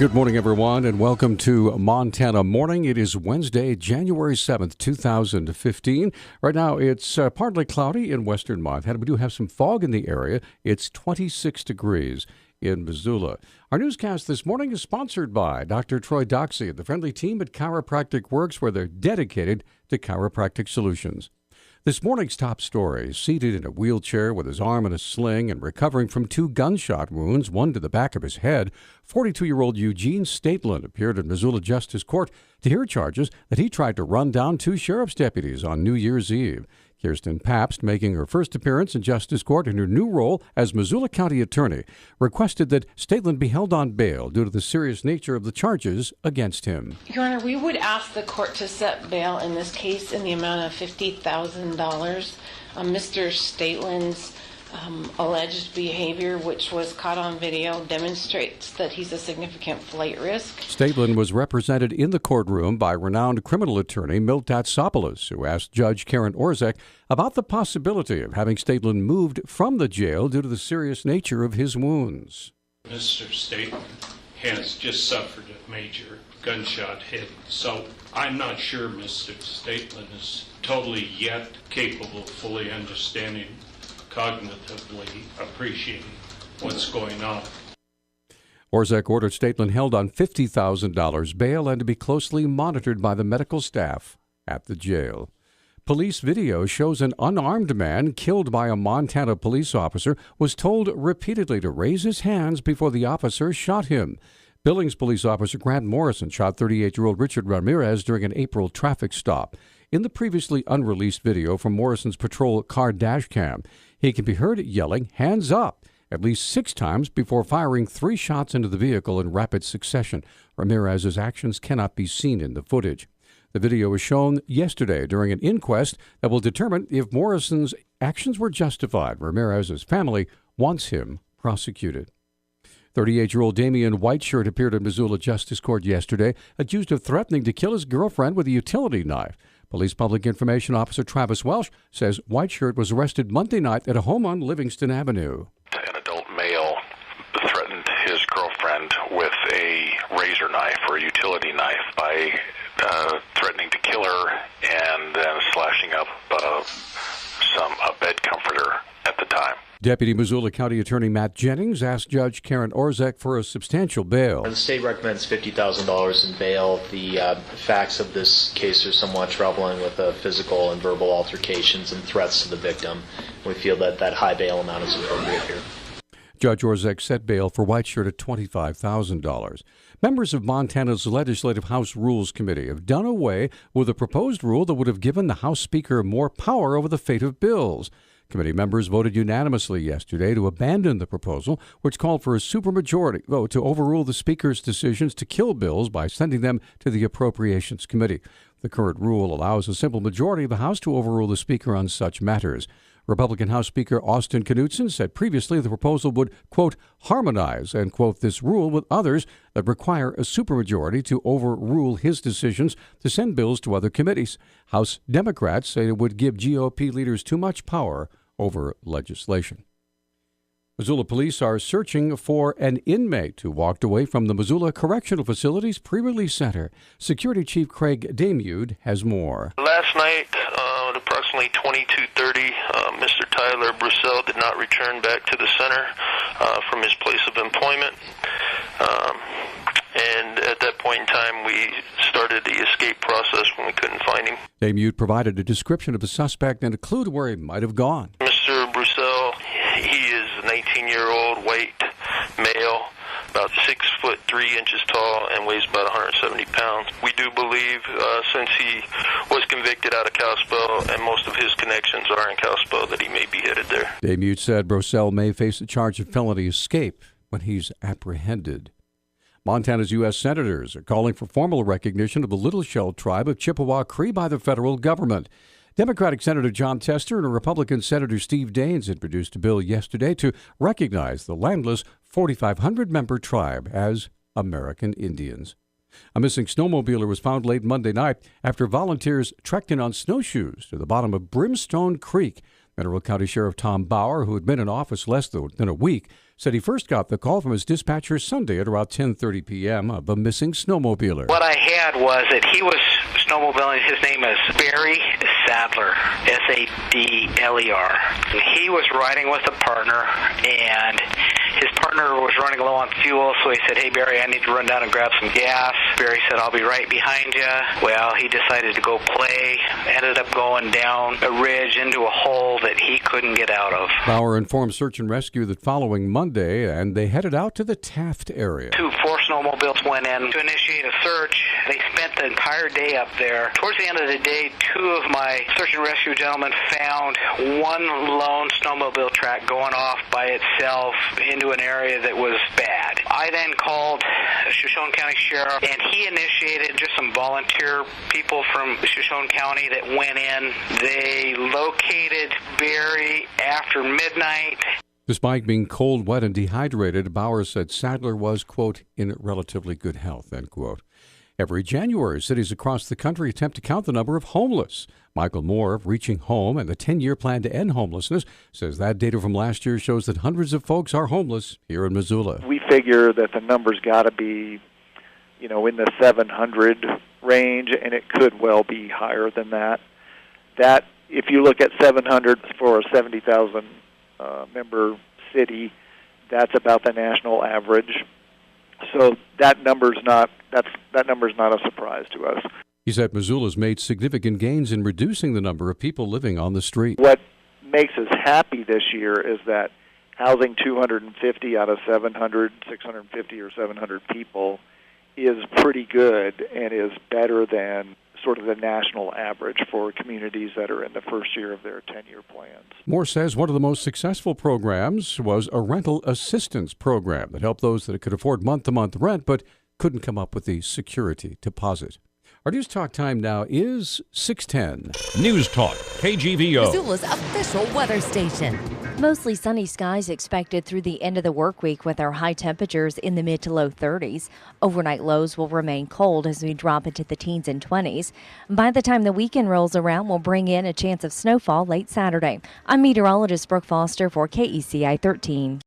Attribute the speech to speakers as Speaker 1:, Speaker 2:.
Speaker 1: Good morning, everyone, and welcome to Montana Morning. It is Wednesday, January 7th, 2015. Right now, it's partly cloudy in western Montana. We do have some fog in the area. It's 26 degrees in Missoula. Our newscast this morning is sponsored by Dr. Troy Doxey and the friendly team at Chiropractic Works, where they're dedicated to chiropractic solutions. This morning's top story, seated in a wheelchair with his arm in a sling and recovering from 2 gunshot wounds, one to the back of his head, 42-year-old Eugene Stateland appeared in Missoula Justice Court to hear charges that he tried to run down 2 sheriff's deputies on New Year's Eve. Kirsten Pabst, making her first appearance in Justice Court in her new role as Missoula County Attorney, requested that Stateland be held on bail due to the serious nature of the charges against him.
Speaker 2: Your Honor, we would ask the court to set bail in this case in the amount of $50,000. Mr. Stateland's alleged behavior, which was caught on video, demonstrates that he's a significant flight risk.
Speaker 1: Stateland was represented in the courtroom by renowned criminal attorney Milt Datsopoulos, who asked Judge Karen Orzek about the possibility of having Stateland moved from the jail due to the serious nature of his wounds.
Speaker 3: Mr. Stateland has just suffered a major gunshot hit, so I'm not sure Mr. Stateland is totally yet capable of fully understanding, cognitively appreciating what's going on.
Speaker 1: Orzek ordered Stateland held on $50,000 bail and to be closely monitored by the medical staff at the jail. Police video shows an unarmed man killed by a Montana police officer was told repeatedly to raise his hands before the officer shot him. Billings police officer Grant Morrison shot 38-year-old Richard Ramirez during an April traffic stop. In the previously unreleased video from Morrison's patrol car dash cam, he can be heard yelling, "Hands up!" at least 6 times before firing 3 shots into the vehicle in rapid succession. Ramirez's actions cannot be seen in the footage. The video was shown yesterday during an inquest that will determine if Morrison's actions were justified. Ramirez's family wants him prosecuted. 38-year-old Damian Whiteshirt appeared in Missoula Justice Court yesterday, accused of threatening to kill his girlfriend with a utility knife. Police Public Information Officer Travis Welsh says Whiteshirt was arrested Monday night at a home on Livingston Avenue.
Speaker 4: An adult male threatened his girlfriend with a razor knife or a utility knife by threatening to kill her and then slashing up a bed comforter at the time.
Speaker 1: Deputy Missoula County Attorney Matt Jennings asked Judge Karen Orzek for a substantial bail.
Speaker 5: The state recommends $50,000 in bail. The facts of this case are somewhat troubling with physical and verbal altercations and threats to the victim. We feel that that high bail amount is appropriate here.
Speaker 1: Judge Orzek set bail for Whiteshirt at $25,000. Members of Montana's Legislative House Rules Committee have done away with a proposed rule that would have given the House Speaker more power over the fate of bills. Committee members voted unanimously yesterday to abandon the proposal, which called for a supermajority vote to overrule the Speaker's decisions to kill bills by sending them to the Appropriations Committee. The current rule allows a simple majority of the House to overrule the Speaker on such matters. Republican House Speaker Austin Knudsen said previously the proposal would, quote, harmonize, and quote, this rule with others that require a supermajority to overrule his decisions to send bills to other committees. House Democrats say it would give GOP leaders too much power over legislation. Missoula police are searching for an inmate who walked away from the Missoula Correctional Facility's pre-release center. Security Chief Craig Damude has more.
Speaker 6: Last night, at approximately 22:30, Mr. Tyler Brussell did not return back to the center from his place of employment. And at that point in time, we started the escape process when we couldn't find him.
Speaker 1: Damude provided a description of the suspect and a clue to where he might have gone.
Speaker 6: Mr. Brussell, he is an 18-year-old white male, about 6'3" tall, and weighs about 170 pounds. We do believe, since he was convicted out of Kalispell and most of his connections are in Kalispell, that he may be headed there.
Speaker 1: Damude said Brussell may face a charge of felony escape when he's apprehended. Montana's U.S. senators are calling for formal recognition of the Little Shell tribe of Chippewa Cree by the federal government. Democratic Senator John Tester and Republican Senator Steve Daines introduced a bill yesterday to recognize the landless 4,500-member tribe as American Indians. A missing snowmobiler was found late Monday night after volunteers trekked in on snowshoes to the bottom of Brimstone Creek. Mineral County Sheriff Tom Bauer, who had been in office less than a week, said he first got the call from his dispatcher Sunday at around 10:30 p.m. of a missing snowmobiler.
Speaker 7: What I had was that he was snowmobiling. His name is Barry Sadler, S-A-D-L-E-R. He was riding with a partner, and his partner was running low on fuel, so he said, "Hey, Barry, I need to run down and grab some gas." Barry said, "I'll be right behind you." Well, he decided to go play, ended up going down a ridge into a hole that he couldn't get out of.
Speaker 1: Bauer informed Search and Rescue that following Monday, and they headed out to the Taft area.
Speaker 7: 4 snowmobiles went in to initiate a search. They spent the entire day up there. Towards the end of the day, 2 of my search and rescue gentlemen found one lone snowmobile track going off by itself into an area that was bad. I then called Shoshone County Sheriff, and he initiated just some volunteer people from Shoshone County that went in. They located Barry after midnight.
Speaker 1: Despite being cold, wet, and dehydrated, Bauer said Sadler was, quote, in relatively good health, end quote. Every January, cities across the country attempt to count the number of homeless. Michael Moore of Reaching Home and the 10-year plan to end homelessness says that data from last year shows that hundreds of folks are homeless here in Missoula.
Speaker 8: We figure that the number's got to be, in the 700 range, and it could well be higher than that. That, if you look at 700 for a 70,000 member city, that's about the national average. So that number's not a surprise to us.
Speaker 1: He said Missoula's made significant gains in reducing the number of people living on the street.
Speaker 8: What makes us happy this year is that housing 250 out of 700, 650 or 700 people is pretty good and is better than sort of the national average for communities that are in the first year of their 10-year plans.
Speaker 1: Moore says one of the most successful programs was a rental assistance program that helped those that could afford month-to-month rent but couldn't come up with the security deposit. Our News Talk time now is 6:10.
Speaker 9: Newstalk, KGVO.
Speaker 10: Missoula's official weather station. Mostly sunny skies expected through the end of the work week with our high temperatures in the mid to low 30s. Overnight lows will remain cold as we drop into the teens and 20s. By the time the weekend rolls around, we'll bring in a chance of snowfall late Saturday. I'm meteorologist Brooke Foster for KECI 13.